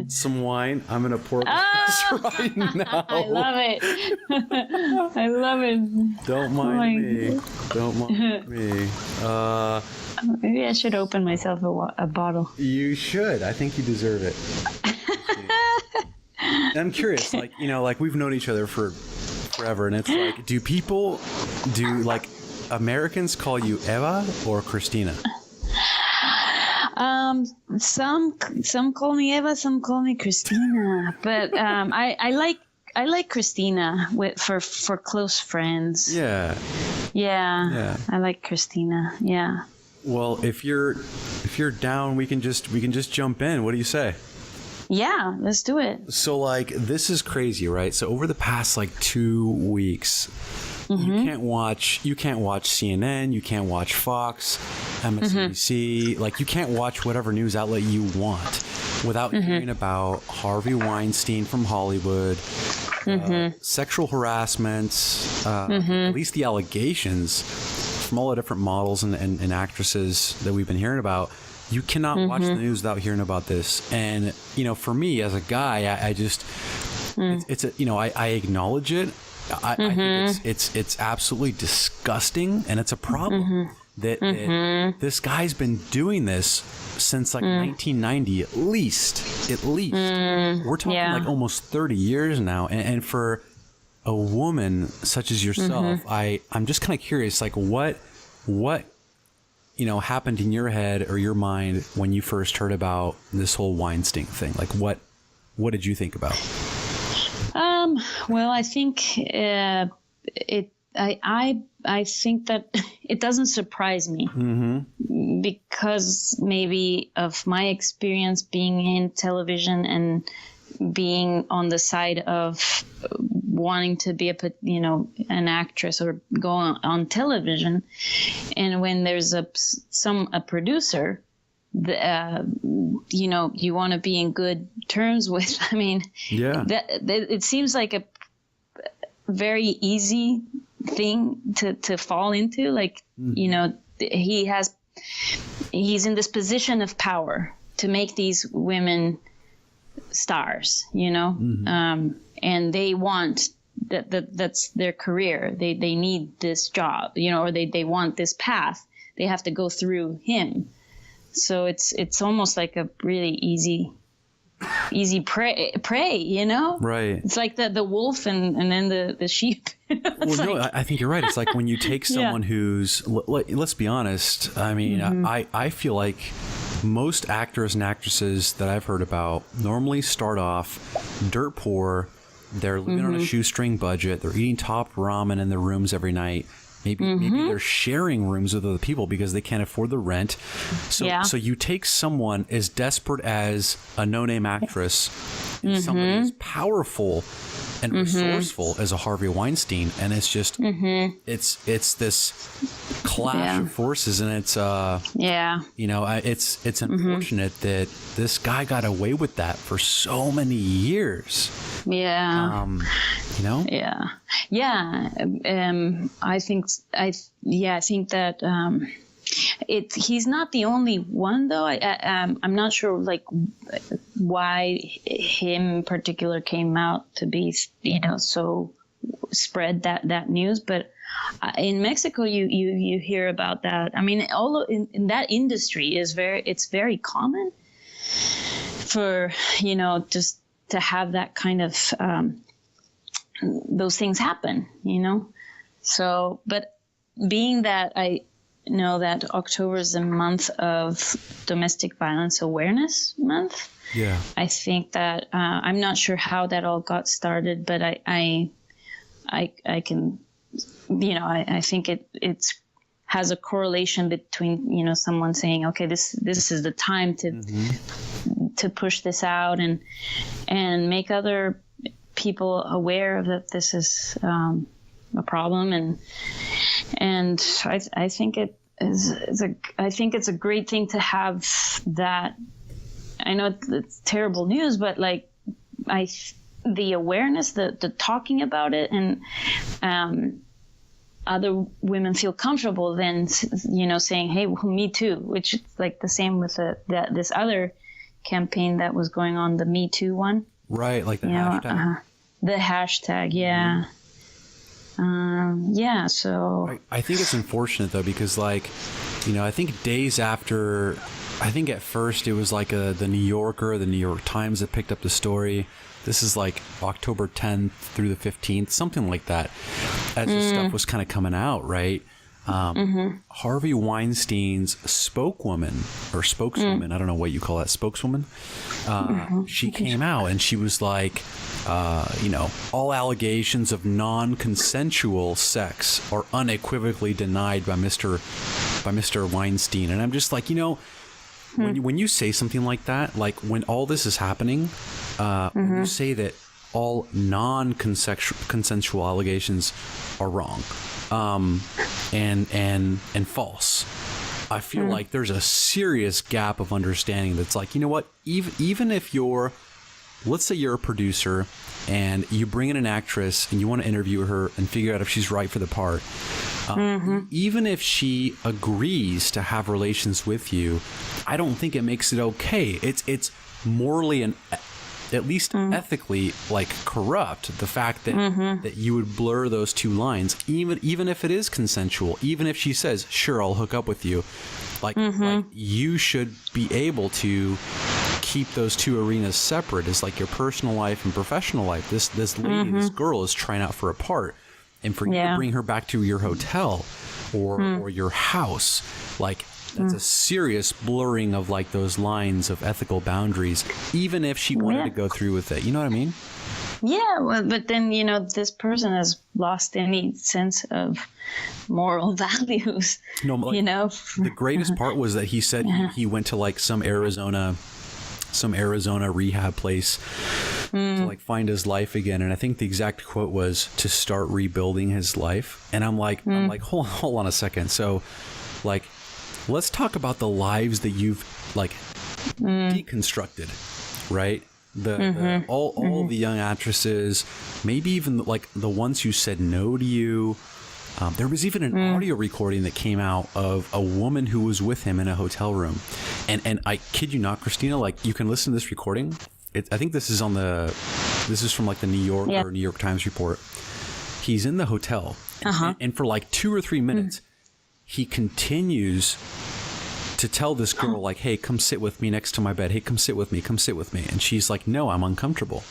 some wine. I'm gonna pour this right now. I love it. I love it. Don't mind me. Don't mind me. Maybe I should open myself a bottle. You should. I think you deserve it. I'm curious, like, you know, like we've known each other for forever, and it's like, do Americans call you Eva or Cristina? Some call me Eva, some call me Cristina, but I like Cristina for close friends. Yeah. I like Cristina. Yeah. Well, if you're down, we can just jump in. What do you say? Yeah, let's do it. So, like, this is crazy, right? So over the past like 2 weeks, you can't watch CNN, you can't watch Fox, MSNBC, like you can't watch whatever news outlet you want without hearing about Harvey Weinstein from Hollywood, sexual harassment, at least the allegations from all the different models and actresses that we've been hearing about. You cannot watch the news without hearing about this. And, you know, for me as a guy, I just, it's a, you know, I acknowledge it. I think it's absolutely disgusting, and it's a problem that this guy's been doing this since like 1990 at least. We're talking like almost 30 years now, and for a woman such as yourself, I'm just kind of curious, like what you know happened in your head or your mind when you first heard about this whole Weinstein thing? Like what did you think about? Well, I think I think that it doesn't surprise me because maybe of my experience being in television and being on the side of wanting to be an actress or go on television, and when there's a producer you want to be in good terms with. I mean, it seems like a very easy thing to fall into. Like, he's in this position of power to make these women stars, and they want that's their career. They need this job, or they want this path. They have to go through him. So it's almost like a really easy prey, Right. It's like the wolf and then the sheep. I think you're right. It's like when you take someone who's, let's be honest. I mean, I feel like most actors and actresses that I've heard about normally start off dirt poor. They're living on a shoestring budget. They're eating top ramen in their rooms every night. Maybe they're sharing rooms with other people because they can't afford the rent. So you take someone as desperate as a no-name actress, and somebody as powerful and resourceful as a Harvey Weinstein, and it's just it's this clash of forces, and it's it's unfortunate that this guy got away with that for so many years. I think that he's not the only one, though. I'm not sure like why him in particular came out to be so spread that news, but in Mexico you hear about that. I mean, in that industry it's very common for just to have that kind of those things happen, So, but being that I know that October is a month of Domestic Violence Awareness Month, I think that I'm not sure how that all got started, but I can, I think it has a correlation between someone saying, okay, this is the time to push this out and make other people aware of that this is a problem, and I think it's a great thing to have that. I know it's terrible news, but like the awareness, the talking about it, and other women feel comfortable then saying, hey, well, me too, which is like the same with this other campaign that was going on, the Me Too one. Right, like the hashtag. The hashtag, yeah. So I think it's unfortunate though, because like, you know, I think days after, I think at first it was like the New Yorker, the New York Times that picked up the story. This is like October 10th through the 15th, something like that, as this stuff was kind of coming out, right? Harvey Weinstein's spokeswoman, I don't know what you call that, spokeswoman. She came out and she was like, you know, all allegations of non-consensual sex are unequivocally denied by Mr. Weinstein. And I'm just like, you know, when you say something like that, like when all this is happening, when you say that all non-consensual allegations are wrong, and false, I feel like there's a serious gap of understanding that's like, you know what, even if you're, let's say you're a producer and you bring in an actress and you want to interview her and figure out if she's right for the part, even if she agrees to have relations with you, I don't think it makes it okay. It's morally and at least ethically like corrupt, the fact that that you would blur those two lines, even if it is consensual, even if she says, sure, I'll hook up with you, like you should be able to keep those two arenas separate, as like your personal life and professional life. This lady, this girl is trying out for a part, and for you to bring her back to your hotel or your house, like that's a serious blurring of like those lines of ethical boundaries, even if she wanted to go through with it. You know what I mean? Yeah, well, but then, you know, this person has lost any sense of moral values. No, like, you know, the greatest part was that he said he went to like some Arizona rehab place to like find his life again, and I think the exact quote was to start rebuilding his life. And I'm like, hold on a second. So, like, let's talk about the lives that you've like deconstructed, right? All the young actresses, maybe even like the ones who said no to you. There was even an audio recording that came out of a woman who was with him in a hotel room, and I kid you not, Christina, like you can listen to this recording. I think this is from like the New York or New York Times report. He's in the hotel, and for like 2 or 3 minutes, he continues to tell this girl, like, hey, come sit with me next to my bed. Hey, come sit with me. And she's like, no, I'm uncomfortable.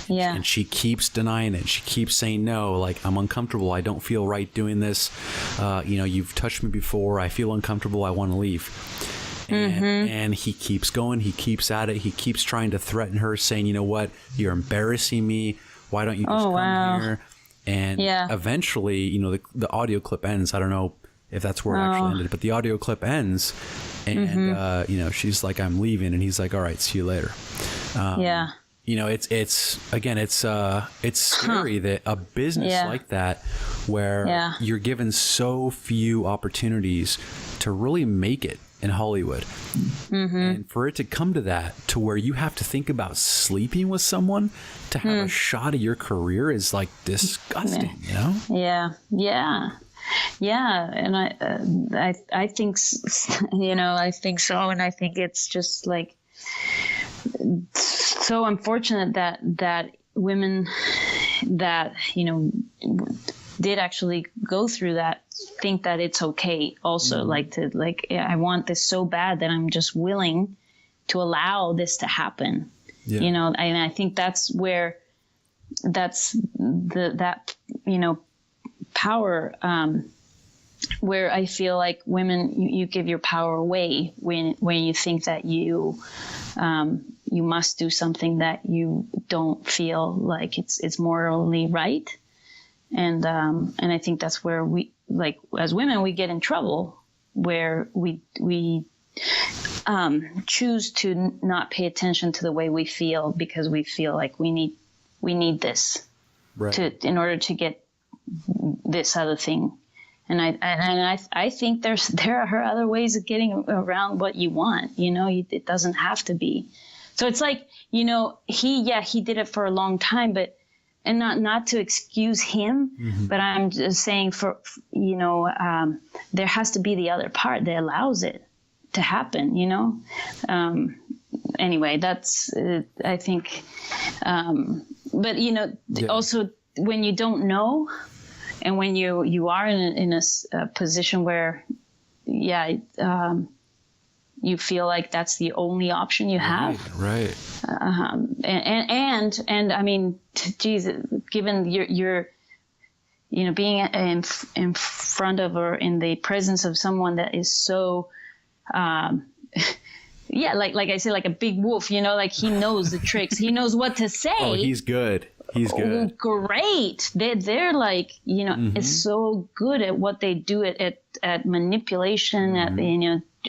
Yeah. And she keeps denying it. She keeps saying, no, like, I'm uncomfortable. I don't feel right doing this. You know, you've touched me before. I feel uncomfortable. I want to leave. And he keeps going. He keeps at it. He keeps trying to threaten her, saying, you know what? You're embarrassing me. Why don't you just come here? And eventually, you know, the audio clip ends. I don't know if that's where it actually ended, but the audio clip ends, and you know, she's like, I'm leaving, and he's like, all right, see you later. You know, it's scary that a business like that, where you're given so few opportunities to really make it in Hollywood, and for it to come to that, to where you have to think about sleeping with someone to have a shot at your career, is like disgusting. You know? Yeah, and I think, you know, I think so, and I think it's just like so unfortunate that women that, you know, did actually go through that think that it's okay also, like to like, I want this so bad that I'm just willing to allow this to happen. You know, and I think that's where that you know, power, where I feel like women, you give your power away when you think that you must do something that you don't feel like it's morally right, and I think that's where we, like, as women, we get in trouble, where we choose to not pay attention to the way we feel, because we feel like we need this in order to get this other thing. And I think there are other ways of getting around what you want. You know, it doesn't have to be. So it's like, you know, he did it for a long time, and not to excuse him, but I'm just saying you know, there has to be the other part that allows it to happen. You know, anyway, that's I think. But also when you don't know, and when you are in a position where, you feel like that's the only option you have. Right. And I mean, Jesus, given your being in front of or in the presence of someone that is so, like I said, like a big wolf, like he knows the tricks. He knows what to say. Oh, he's good. He's good. Great. They're like, is so good at what they do at manipulation, at,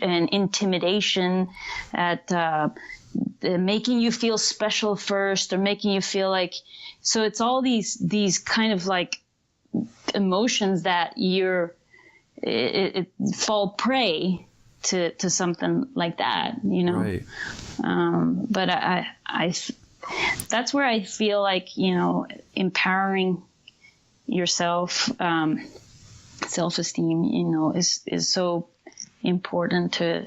and intimidation, at making you feel special first, or making you feel like, so it's all these kind of like emotions that it fall prey to something like that, Right. But I that's where I feel like, empowering yourself, self-esteem, is so important to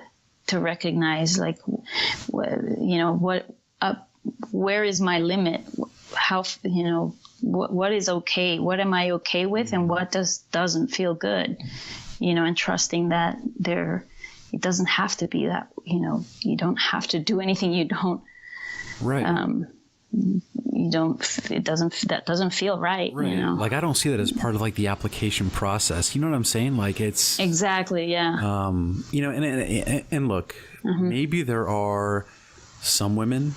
recognize, like, where is my limit? How, what is okay? What am I okay with? And what doesn't feel good? And trusting that it doesn't have to be that, you don't have to do anything you don't. Right. That doesn't feel right. Right. Like, I don't see that as part of like the application process. You know what I'm saying? Like, it's exactly. Yeah. And look, maybe there are some women,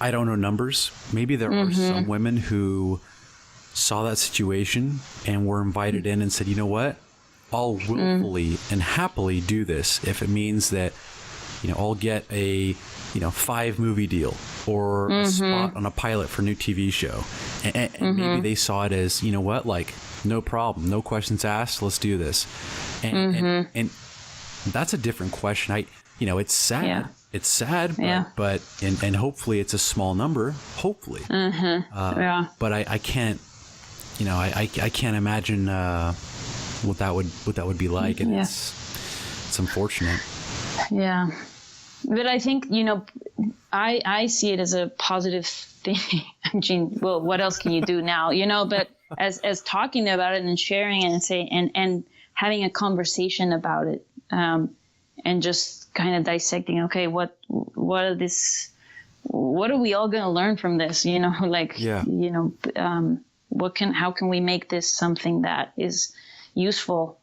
I don't know numbers. Maybe there are some women who saw that situation and were invited in and said, you know what? I'll willfully and happily do this if it means that, I'll get a 5-movie deal or a spot on a pilot for a new TV show. And maybe they saw it as, you know what, like, no problem, no questions asked, let's do this. And that's a different question. It's sad. Yeah. It's sad, but hopefully it's a small number, hopefully. But I can't, I can't imagine what that would be like. And it's unfortunate. Yeah. But I think, I see it as a positive thing. I mean, well, what else can you do now, but as talking about it and sharing it and saying, and having a conversation about it, and just kind of dissecting, okay, what are we all going to learn from this? How can we make this something that is useful,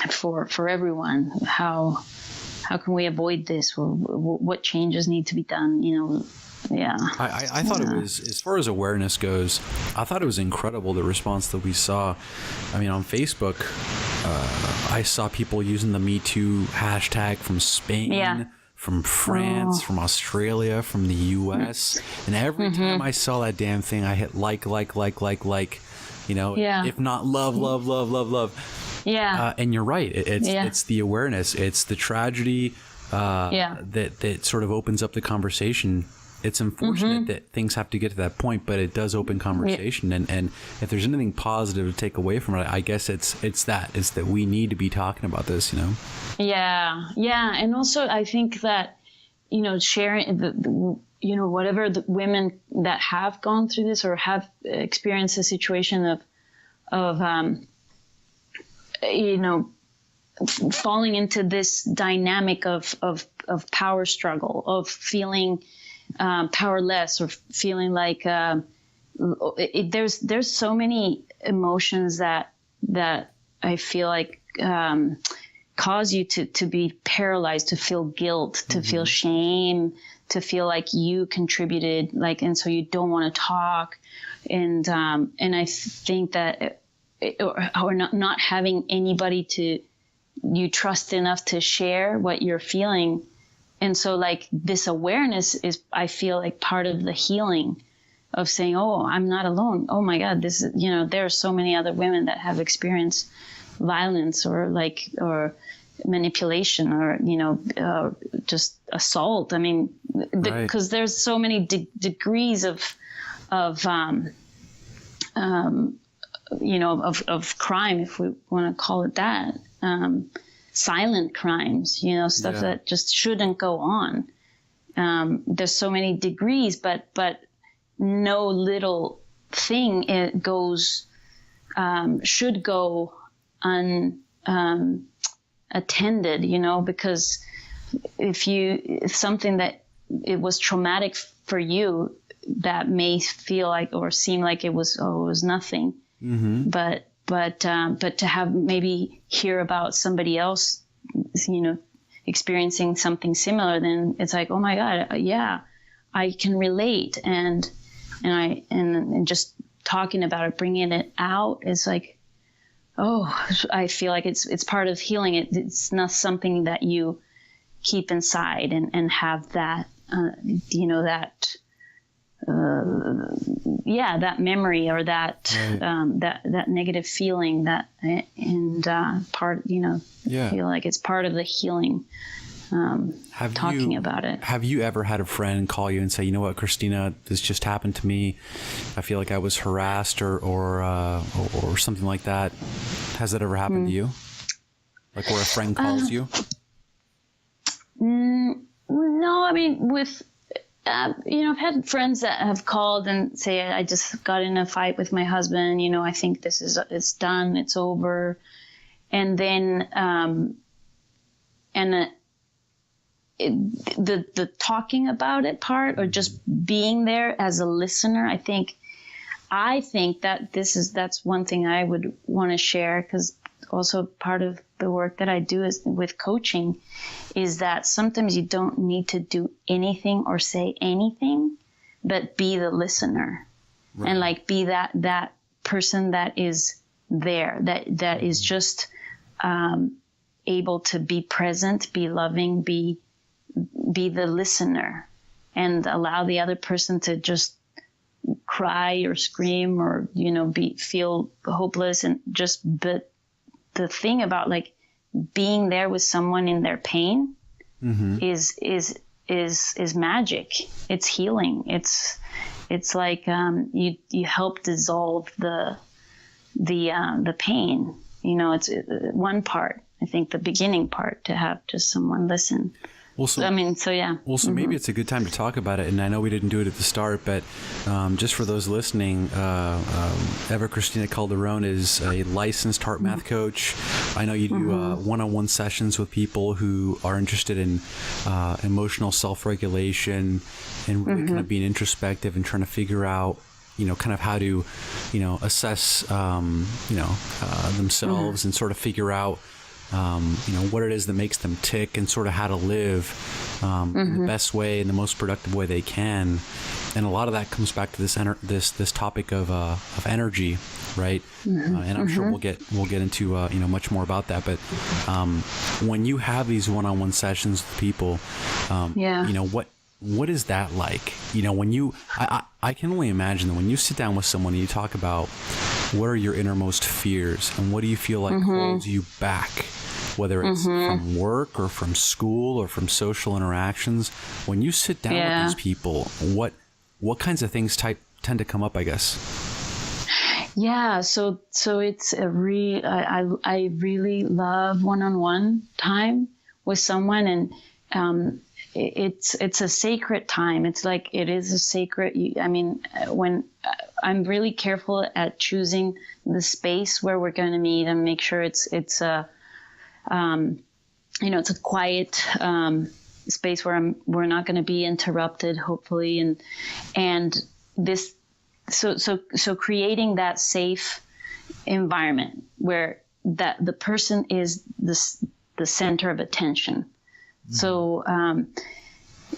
for everyone? How can we avoid this? What changes need to be done? I thought it was, as far as awareness goes, I thought it was incredible, the response that we saw. I mean, on Facebook, I saw people using the Me Too hashtag from Spain, from France, from Australia, from the US. And every time I saw that damn thing, I hit like, if not love. Yeah. And you're right. It's the awareness. It's the tragedy that sort of opens up the conversation. It's unfortunate that things have to get to that point, but it does open conversation. And if there's anything positive to take away from it, I guess it's that we need to be talking about this, Yeah. Yeah. And also I think that, sharing whatever the women that have gone through this or have experienced a situation of falling into this dynamic of power struggle, of feeling powerless, or feeling like there's so many emotions that I feel like cause you to be paralyzed, to feel guilt, to feel shame, to feel like you contributed, and so you don't want to talk, and I think that. Or not having anybody you trust enough to share what you're feeling. And so this awareness is, I feel like, part of the healing of saying, oh, I'm not alone. Oh my God, this is, there are so many other women that have experienced violence or manipulation or, just assault. I mean, because there's so many degrees of crime, if we want to call it that. silent crimes, you know, stuff that just shouldn't go on. There's so many degrees, but no little thing should go unattended, you know, because if something that it was traumatic for you, that may feel like or seem like it was nothing, but to have maybe hear about somebody else, you know, experiencing something similar, then it's like, oh my God, yeah, I can relate, and just talking about it, bringing it out is like, oh, I feel like it's part of healing. It's not something that you keep inside and have that, you know, that memory or that that negative feeling part, you know, feel like it's part of the healing. Talking about it. Have you ever had a friend call you and say, you know what, Cristina, this just happened to me. I feel like I was harassed or something like that. Has that ever happened to you? Like where a friend calls you? No, I mean, with, you know, I've had friends that have called and say, I just got in a fight with my husband. You know, I think it's done. It's over. And then, the talking about it part, or just being there as a listener, I think that that's one thing I would want to share, because also part of the work that I do is with coaching is that sometimes you don't need to do anything or say anything, but be the listener, right. And like be that person that is there, that is just able to be present, be loving, be the listener, and allow the other person to just cry or scream or, you know, feel hopeless. And but the thing about like being there with someone in their pain is magic. It's healing. It's like you help dissolve the pain. You know, it's one part. I think the beginning part, to have just someone listen. Well, so, yeah. Well, so maybe it's a good time to talk about it. And I know we didn't do it at the start, but just for those listening, Eva Cristina Calderon is a licensed HeartMath coach. I know you do one-on-one sessions with people who are interested in emotional self-regulation and really kind of being introspective and trying to figure out, you know, kind of how to, you know, assess, themselves and sort of figure out, you know, what it is that makes them tick and sort of how to live in the best way and the most productive way they can. And a lot of that comes back to this topic of energy, right? And I'm sure we'll get into you know, much more about that. But when you have these one-on-one sessions with people, you know, what is that like? You know, when you, I can only imagine that when you sit down with someone and you talk about what are your innermost fears and what do you feel like holds you back, whether it's from work or from school or from social interactions, when you sit down with these people, what kinds of things tend to come up, I guess? Yeah. So it's I really love one-on-one time with someone, and, it's a sacred time. It's like, it is a sacred, I mean, when I'm really careful at choosing the space where we're going to meet and make sure it's a, you know, it's a quiet, space where we're not going to be interrupted, hopefully. And this, so creating that safe environment where that the person is the center of attention. So,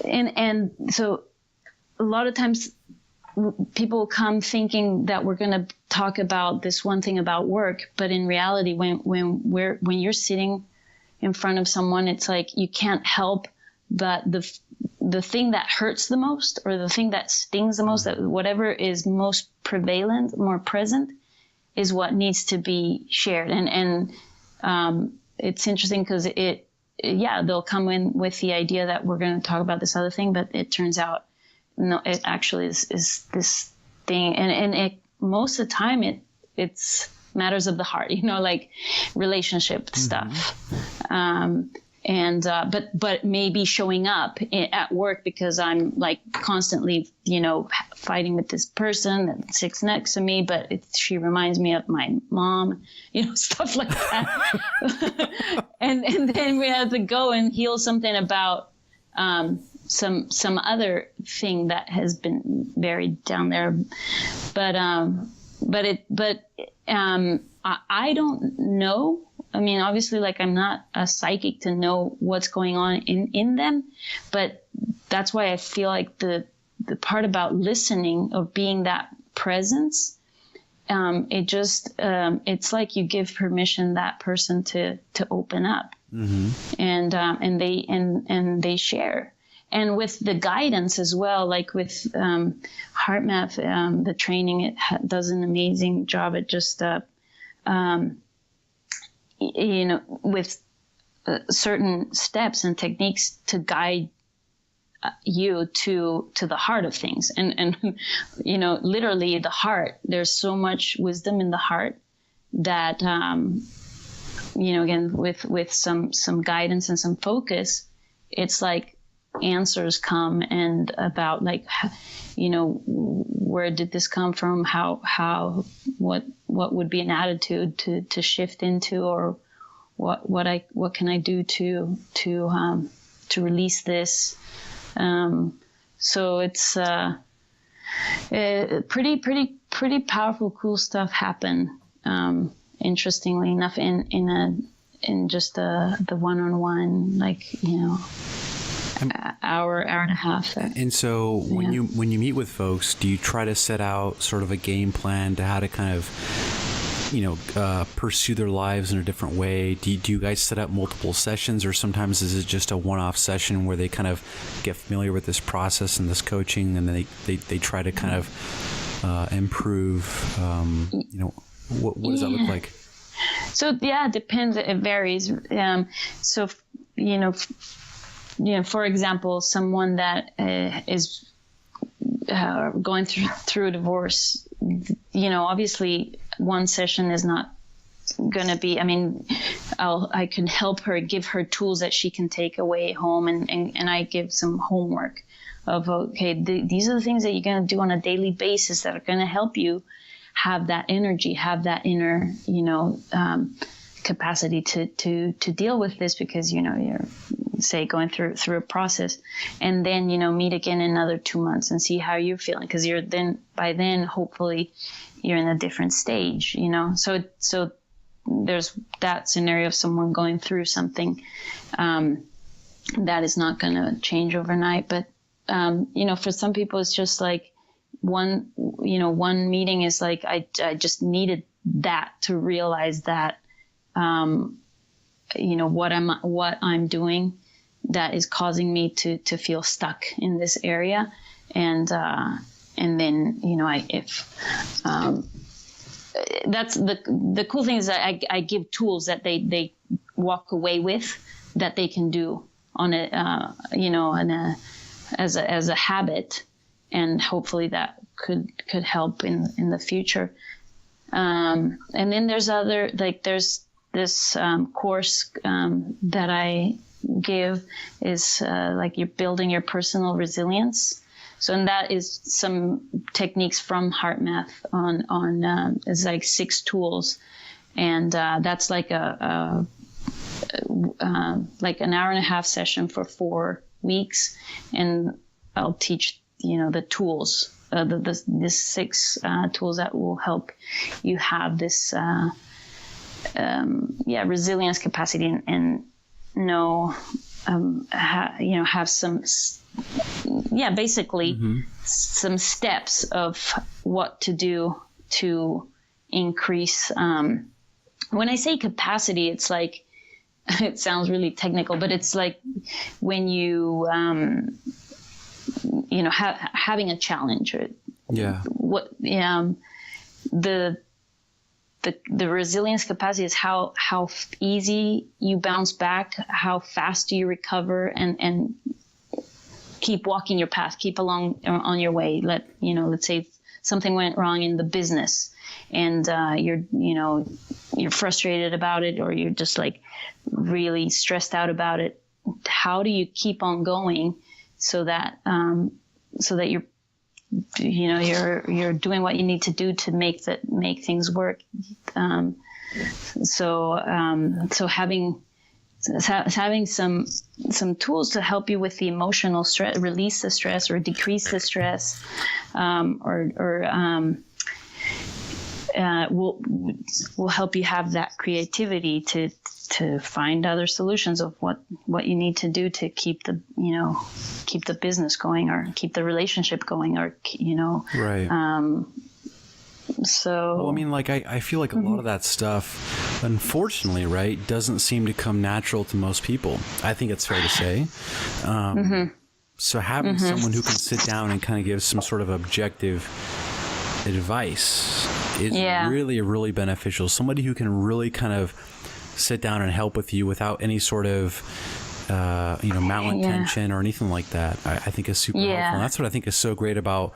and so a lot of times people come thinking that we're going to talk about this one thing about work, but in reality, when you're sitting in front of someone, it's like you can't help but the thing that hurts the most, or the thing that stings the most, that whatever is most prevalent, more present, is what needs to be shared. And it's interesting because they'll come in with the idea that we're going to talk about this other thing, but it turns out, no, it actually is this thing. And it, most of the time it's matters of the heart, you know, like relationship stuff. But maybe showing up at work because I'm like constantly, fighting with this person that sits next to me, but she reminds me of my mom, stuff like that. and then we had to go and heal something about some other thing that has been buried down there. But I don't know. I mean, obviously, like, I'm not a psychic to know what's going on in them, but that's why I feel like the part about listening, of being that presence, it's like you give permission that person to open up, and they share. And with the guidance as well, like with HeartMath, the training, it does an amazing job at just with certain steps and techniques to guide you to the heart of things. And literally the heart, there's so much wisdom in the heart that, again, with some guidance and some focus, it's like answers come, and about like, where did this come from? What would be an attitude to shift into, or what can I do to release this? So it's pretty powerful, cool stuff happen. Interestingly enough, in just the one-on-one, like, hour and a half. And so when you meet with folks, do you try to set out sort of a game plan to how to kind of, pursue their lives in a different way? Do you guys set up multiple sessions, or sometimes is it just a one-off session where they kind of get familiar with this process and this coaching, and then they try to kind of improve? What does that look like? So it depends. It varies. For example, someone that is going through a divorce, obviously one session is not going to be, I can help her, give her tools that she can take away home, and I give some homework of, okay, these are the things that you're going to do on a daily basis that are going to help you have that energy, have that inner, capacity to deal with this, because, you're, say, going through a process, and then, meet again in another 2 months and see how you're feeling. Because by then, hopefully you're in a different stage, so there's that scenario of someone going through something, that is not going to change overnight. But, for some people, it's just like one meeting is like, I just needed that to realize that, what I'm doing that is causing me to feel stuck in this area. And then, that's the cool thing is that I give tools that they walk away with, that they can do on as a habit, and hopefully that could help in the future. And then there's this course that I give is like you're building your personal resilience. So, and that is some techniques from HeartMath on it's like 6 tools, and that's like like an hour and a half session for 4 weeks, and I'll teach the tools, the 6 tools that will help you have this resilience capacity, and know have some basically some steps of what to do to increase. When I say capacity, it's like, it sounds really technical, but it's like when you having a challenge, or the resilience capacity is how easy you bounce back, how fast do you recover, and keep walking your path, keep along on your way. Let's say something went wrong in the business, and you're frustrated about it, or you're just like really stressed out about it. How do you keep on going so that you're doing what you need to do to make things work? So having some tools to help you with the emotional stress, release the stress or decrease the stress, will help you have that creativity to find other solutions of what you need to do to keep the business going, or keep the relationship going, or right. So, well, I mean, like, I feel like a lot of that stuff, unfortunately, right, doesn't seem to come natural to most people. I think it's fair to say. So having someone who can sit down and kind of give some sort of objective advice is really, really beneficial. Somebody who can really kind of sit down and help with you without any sort of malintention or anything like that, I think is super helpful. And that's what I think is so great about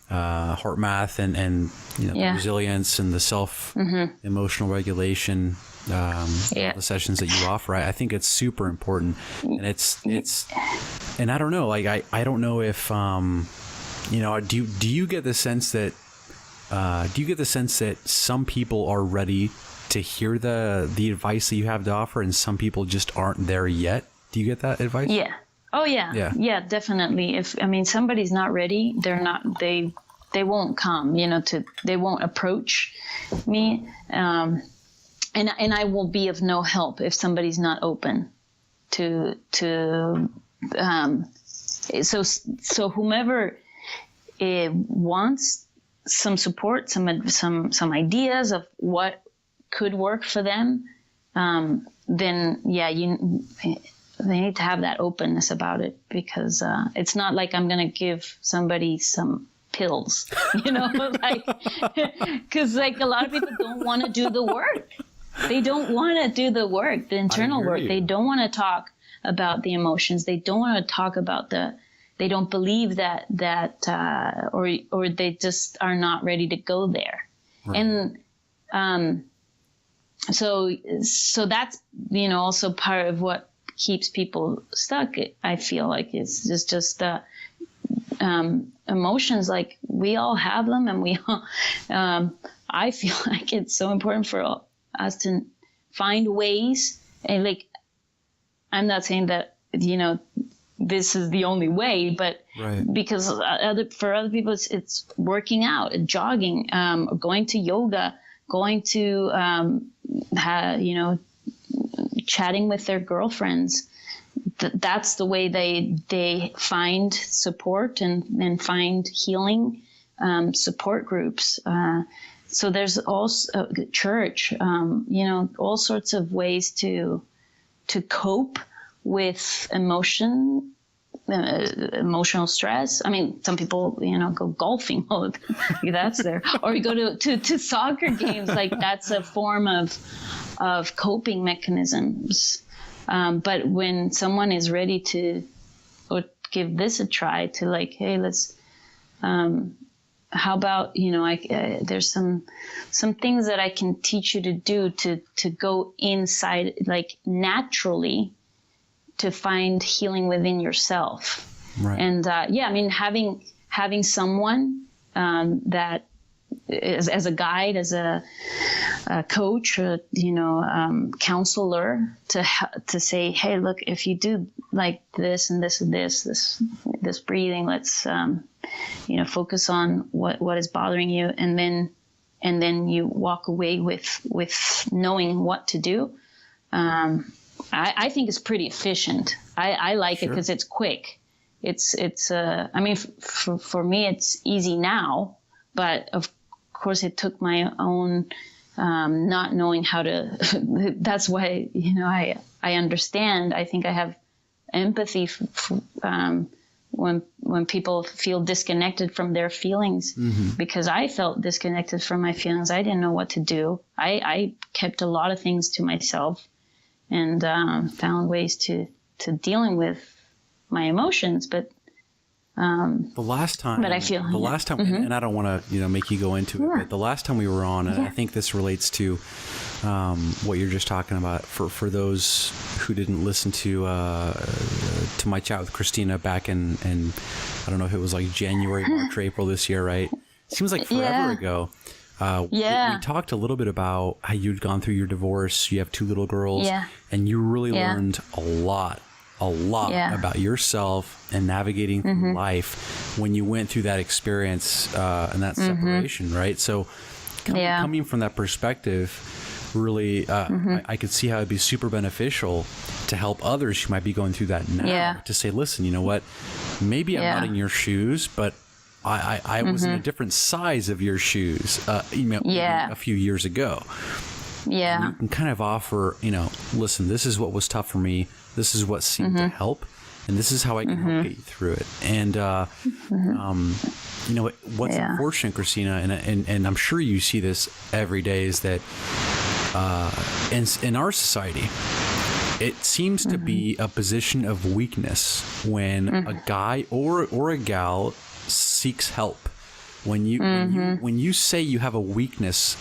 heart math and the resilience and the self emotional regulation, the sessions that you offer. I think it's super important, and it's and I don't know, like I don't know if do you get the sense that some people are ready to hear the advice that you have to offer, and some people just aren't there yet? Do you get that advice? Yeah. Oh yeah. Yeah, definitely. If somebody's not ready, they won't come, they won't approach me. And I will be of no help if somebody's not open to so whomever wants some support, some ideas of what could work for them, then they need to have that openness about it, because it's not like I'm going to give somebody some pills, because like a lot of people don't want to do the work. They don't want to do the work, the internal work. They don't want to talk about the emotions. They don't want to talk about they don't believe that or they just are not ready to go there. Right. And so that's also part of what keeps people stuck. I feel like it's just emotions. Like, we all have them, and we all I feel like it's so important for us to find ways. And like, I'm not saying that this is the only way, but because for other people it's working out, jogging, going to yoga, going to chatting with their girlfriends. That's the way they find support and find healing support groups. So there's also church, all sorts of ways to cope with emotional stress. I mean, some people, go golfing. Oh, that's there. Or you go to soccer games. Like, that's a form of coping mechanisms. But when someone is ready to give this a try, to like, hey, let's, how about, there's some things that I can teach you to do to go inside, like, naturally, to find healing within yourself. Right. And having someone that as a guide, as a coach, counselor, to say, hey, look, if you do like this and this and this breathing, let's focus on what is bothering you, and then you walk away with knowing what to do. I think it's pretty efficient. I like it because it's quick. For me, it's easy now, but of course it took my own not knowing how to. That's why I understand. I think I have empathy when people feel disconnected from their feelings, because I felt disconnected from my feelings. I didn't know what to do. I kept a lot of things to myself, and found ways to dealing with my emotions. But The last time, but I feel and I don't want to, make you go into it, but the last time we were on, and I think this relates to what you're just talking about. For those who didn't listen to my chat with Christina back in I don't know if it was like January, March, or April this year, right? Seems like forever ago. We talked a little bit about how you'd gone through your divorce. You have 2 little girls, and you really learned a lot about yourself and navigating through life when you went through that experience and that separation, right? So coming from that perspective, really, I could see how it'd be super beneficial to help others who might be going through that now, to say, listen, you know what, maybe I'm not in your shoes, but I was in a different size of your shoes, a few years ago. Yeah. And you can kind of offer, listen, this is what was tough for me. This is what seemed to help. And this is how I can help get you through it. And, what's unfortunate, Christina, and I'm sure you see this every day, is that in our society, it seems to be a position of weakness when a guy or a gal seeks help. When you say you have a weakness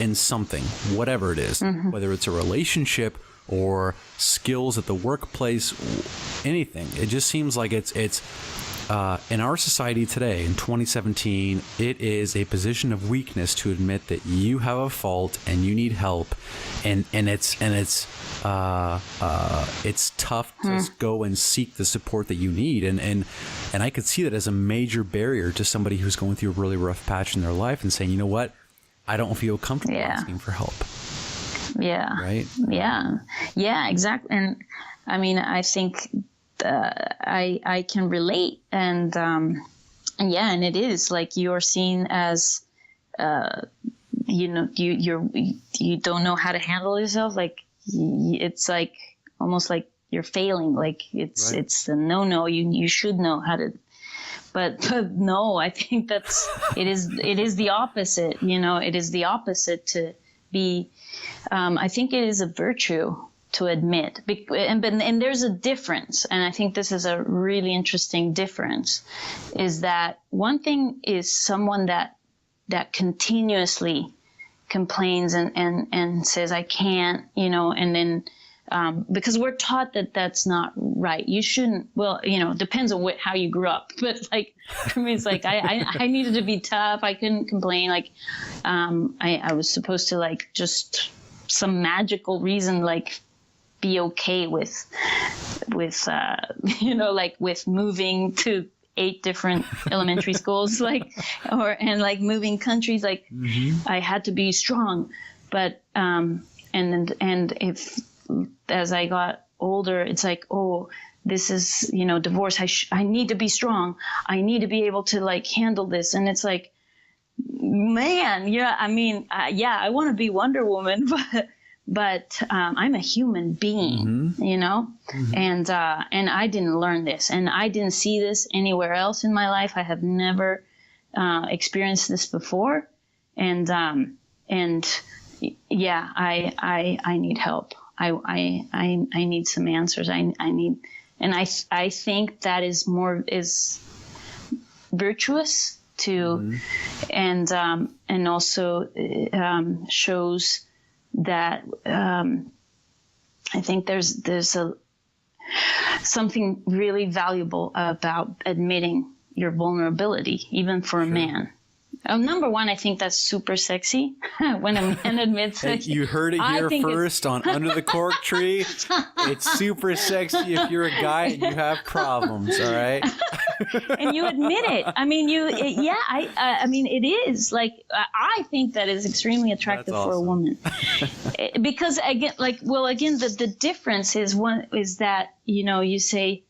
in something, whatever it is, whether it's a relationship or skills at the workplace, anything, it just seems like it's in our society today in 2017, it is a position of weakness to admit that you have a fault and you need help, and it's tough to go and seek the support that you need, and I could see that as a major barrier to somebody who's going through a really rough patch in their life and saying, you know what, I don't feel comfortable asking for help. Yeah. Right. Yeah. Yeah. Exactly. And I mean, I think I can relate, and it is like you're seen as, you don't know how to handle yourself. Like it's like almost like you're failing. Like it's a no. You should know how to. But no, I think it is the opposite. It is the opposite to be. I think it is a virtue to admit, and there's a difference, and I think this is a really interesting difference, is that one thing is someone that continuously complains and says I can't, and then because we're taught that that's not right. You shouldn't. Well, depends on how you grew up, but like for me, it's like I needed to be tough. I couldn't complain. Like I was supposed to like just some magical reason like be okay with like with moving to 8 different elementary schools, and moving countries, like I had to be strong. But and if as I got older, it's like, oh, this is divorce. I need to be strong. I need to be able to like handle this. And it's like, man, I want to be Wonder Woman, but I'm a human being, and I didn't learn this, and I didn't see this anywhere else in my life. I have never experienced this before, and I need help. I need some answers. I need, and I think that is virtuous to, and also shows that I think there's something really valuable about admitting your vulnerability, even for a man. Number one, I think that's super sexy when a man admits it. You heard it here first on Under the Cork Tree. It's super sexy if you're a guy and you have problems, all right? And you admit it. I mean, it is. Like, I think that is extremely attractive for a woman. Because, again, the difference is that, you say,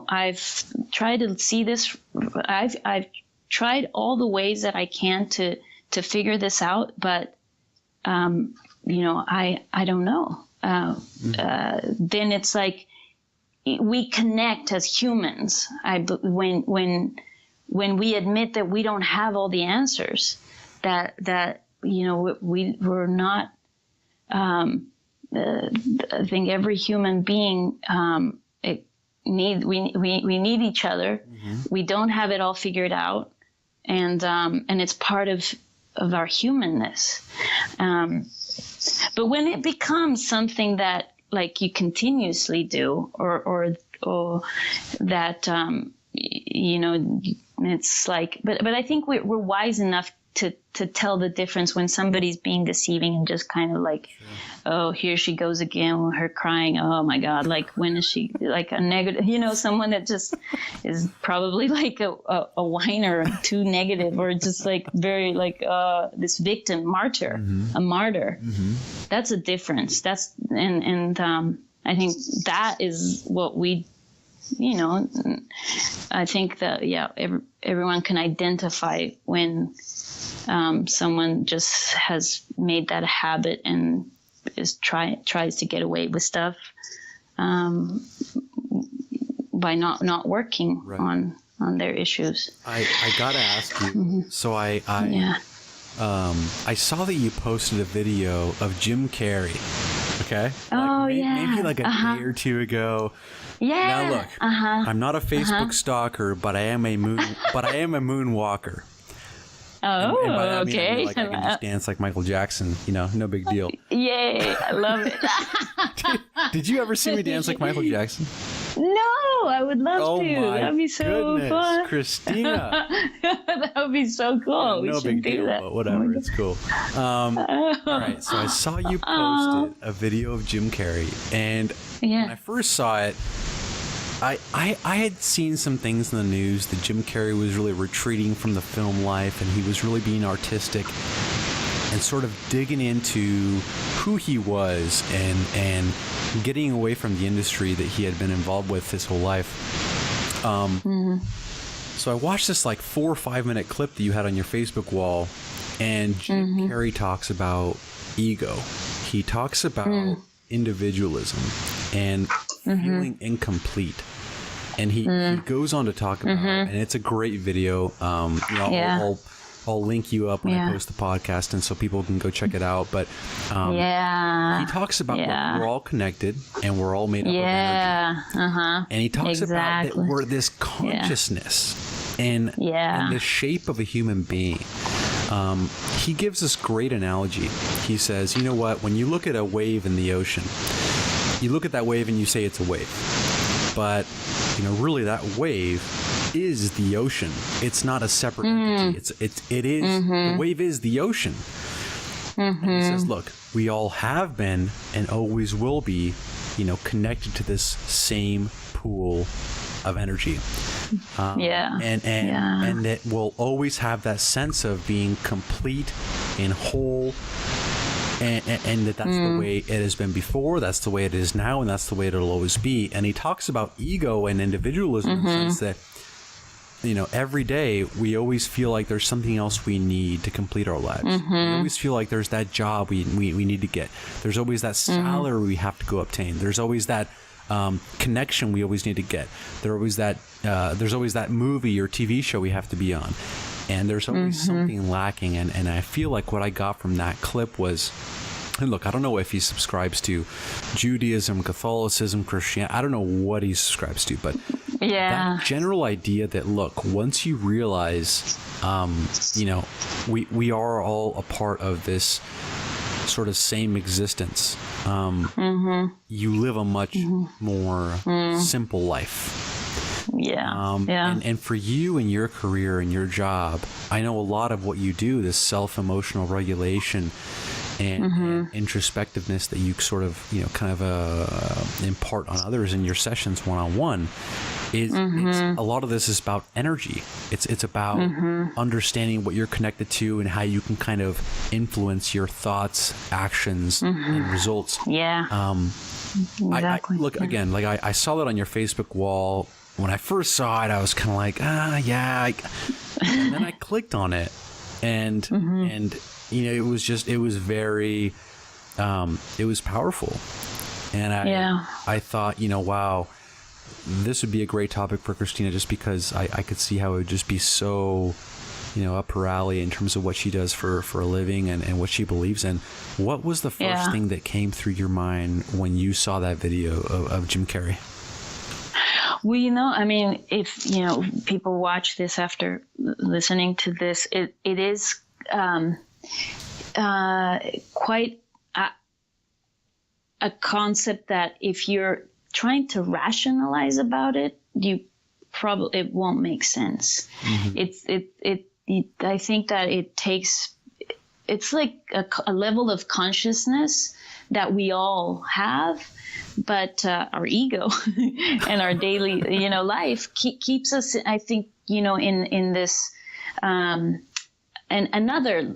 I've tried to see this. I've tried all the ways that I can to figure this out, but I don't know. Then it's like we connect as humans. When we admit that we don't have all the answers, that we're not. I think every human being we need each other. we don't have it all figured out, and it's part of our humanness. But when it becomes something that like you continuously do, or that it's like, but I think we're wise enough to tell the difference when somebody's being deceiving and just kind of like, oh, here she goes again with her crying. Oh my God. Like, when is she like a negative, someone that just is probably like a whiner, too negative, or just like very like this victim martyr, a martyr. That's a difference. That's, and I think that is what we, I think that, everyone can identify when someone just has made that a habit and tries to get away with stuff by not working on their issues. I gotta ask you. So I saw that you posted a video of Jim Carrey. Okay. Maybe like a day or two ago. Yeah. Now look, I'm not a Facebook stalker, but I am a moonwalker. Oh, and by that okay. I mean, like, I can just dance like Michael Jackson, no big deal. Yay, I love it. Did you ever see me dance like Michael Jackson? No, I would love to. That'd be so fun. Christina. That would be so cool. No big deal, but whatever, it's cool. All right, so I saw you posted a video of Jim Carrey, and when I first saw it, I had seen some things in the news that Jim Carrey was really retreating from the film life, and he was really being artistic and sort of digging into who he was and getting away from the industry that he had been involved with his whole life. So I watched this like 4 or 5 minute clip that you had on your Facebook wall, and Jim Carrey talks about ego. He talks about individualism and feeling incomplete. And he goes on to talk about, and it's a great video. I'll link you up when I post the podcast, and so people can go check it out. But he talks about look, we're all connected, and we're all made up of energy. And he talks about that we're this consciousness and the shape of a human being. He gives this great analogy. He says, you know what? When you look at a wave in the ocean, you look at that wave and you say it's a wave. But, really that wave is the ocean. It's not a separate entity. It is, the wave is the ocean. And he says, look, we all have been and always will be, connected to this same pool of energy. And it will always have that sense of being complete and whole. And that's the way it has been before, that's the way it is now, and that's the way it'll always be. And he talks about ego and individualism in the sense that, every day we always feel like there's something else we need to complete our lives. We always feel like there's that job we need to get. There's always that salary we have to go obtain. There's always that connection we always need to get. There's always that movie or TV show we have to be on. And there's always something lacking. And I feel like what I got from that clip was, and look, I don't know if he subscribes to Judaism, Catholicism, Christianity. I don't know what he subscribes to, but that general idea that, look, once you realize, we are all a part of this sort of same existence, you live a much more simple life. And for you and your career and your job, I know a lot of what you do, this self-emotional regulation and introspectiveness that you sort of, impart on others in your sessions one-on-one is a lot of this is about energy. It's about understanding what you're connected to and how you can kind of influence your thoughts, actions, and results. Exactly. I saw that on your Facebook wall. When I first saw it, I was kind of like, and then I clicked on it, and it was very, it was powerful, and I thought, wow, this would be a great topic for Christina, just because I could see how it would just be so, up her alley in terms of what she does for a living and what she believes in. What was the first thing that came through your mind when you saw that video of Jim Carrey? Well, I mean, if, people watch this after listening to this, it is quite a concept that if you're trying to rationalize about it, it won't make sense. I think that it's like a level of consciousness that we all have, but our ego and our daily, life keeps us, I think, in this, and another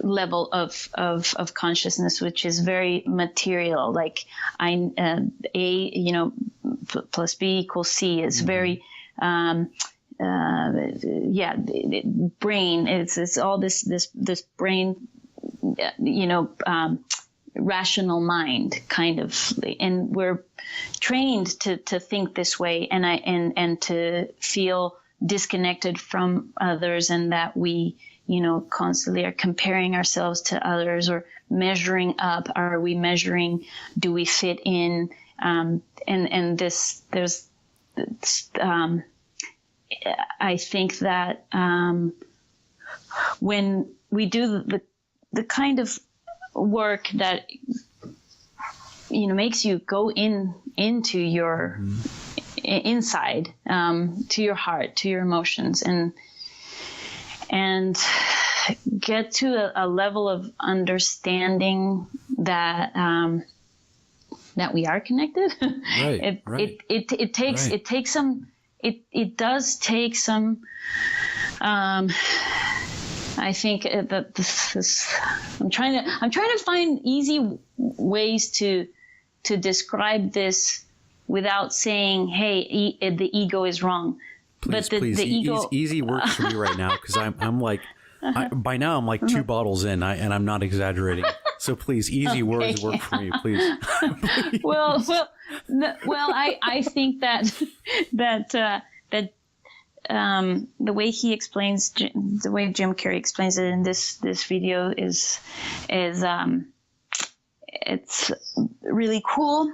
level of consciousness, which is very material, like A, plus B equals C is very, brain. It's all this brain, rational mind kind of, and we're trained to think this way, and to feel disconnected from others, and that we constantly are comparing ourselves to others or measuring up. Are we measuring? Do we fit in? And there's I think that when we do the kind of work that makes you go into your inside, to your heart, to your emotions, and get to a level of understanding that that we are connected. Right. It does take some. I think that this is. I'm trying to find easy ways to describe this without saying, "Hey, the ego is wrong." Please, the ego easy works for me right now, because I'm like, by now I'm like 2 bottles in, and I'm not exaggerating. So please, easy words work for me, please. Well, I think that the way he explains, the way Jim Carrey explains it in this video is it's really cool.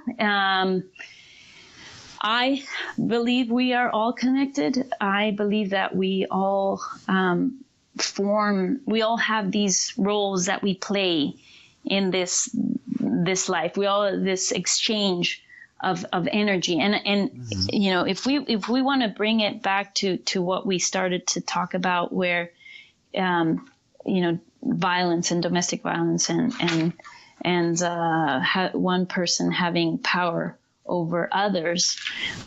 I believe we are all connected. I believe that we all we all have these roles that we play in this life. We all have this exchange of energy. And if we want to bring it back to what we started to talk about, where, violence and domestic violence and one person having power over others,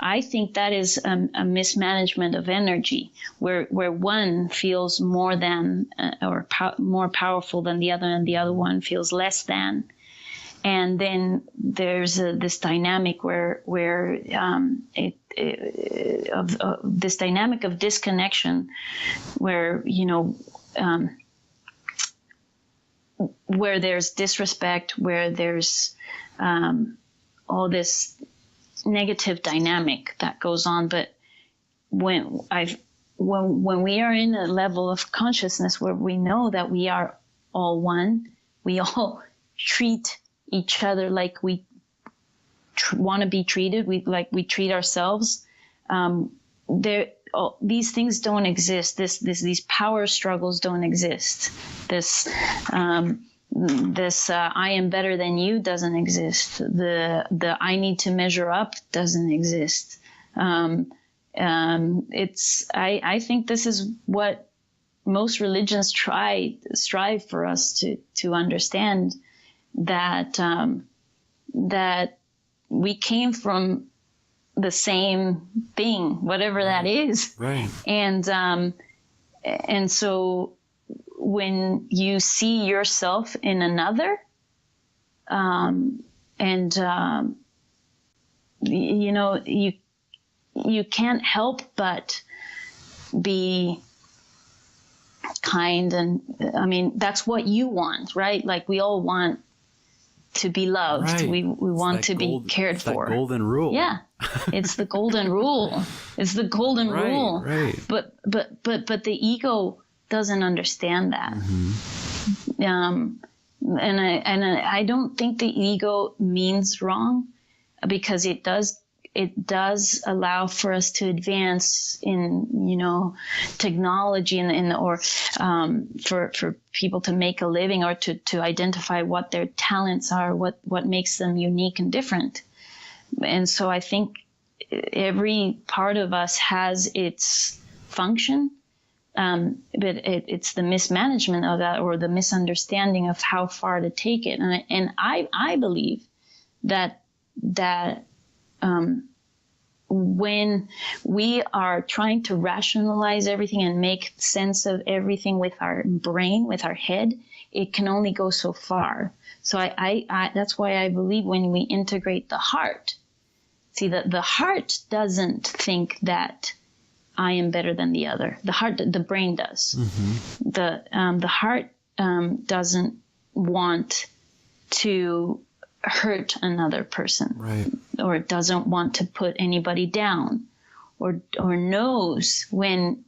I think that is a mismanagement of energy, where one feels more than more powerful than the other, and the other one feels less than. And then there's this dynamic where this dynamic of disconnection, where where there's disrespect, where there's all this negative dynamic that goes on. But when we are in a level of consciousness where we know that we are all one, we all treat each other like we want to be treated, we treat ourselves. These things don't exist. These power struggles don't exist. This I am better than you doesn't exist. The I need to measure up doesn't exist. I think this is what most religions strive for us to understand, that that we came from the same thing, whatever that is. Right. And so when you see yourself in another, you can't help but be kind. And I mean, that's what you want, right? Like, we all want to be loved. Right. We want to be cared for. That golden rule. Yeah. It's the golden rule. It's the golden rule. Right. But the ego doesn't understand that. Mm-hmm. And I don't think the ego means wrong, because it does it does allow for us to advance in, technology or for people to make a living, or to identify what their talents are, what makes them unique and different. And so I think every part of us has its function, but it's the mismanagement of that, or the misunderstanding of how far to take it. And I believe that when we are trying to rationalize everything and make sense of everything with our brain, with our head, it can only go so far. So I that's why I believe when we integrate the heart, see, the heart doesn't think that I am better than the other. The brain does. Mm-hmm. The heart doesn't want to hurt another person, right? Or doesn't want to put anybody down, or knows when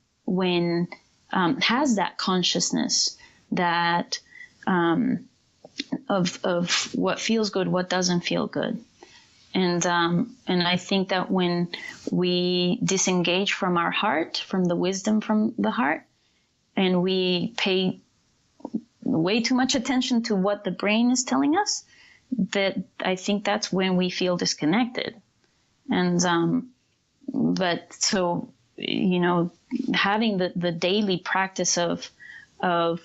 has that consciousness that of what feels good, what doesn't feel good. And I think that when we disengage from our heart, from the wisdom from the heart, and we pay way too much attention to what the brain is telling us, that I think that's when we feel disconnected. And but so, having the daily practice of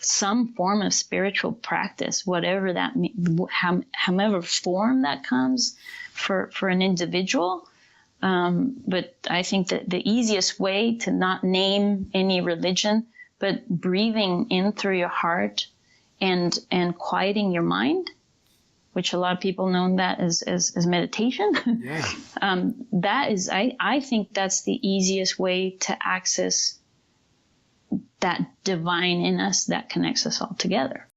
some form of spiritual practice, whatever that however form that comes for an individual. But I think that the easiest way to not name any religion, but breathing in through your heart and quieting your mind, which a lot of people know that as meditation. Yeah. That is, I think that's the easiest way to access that divine in us that connects us all together.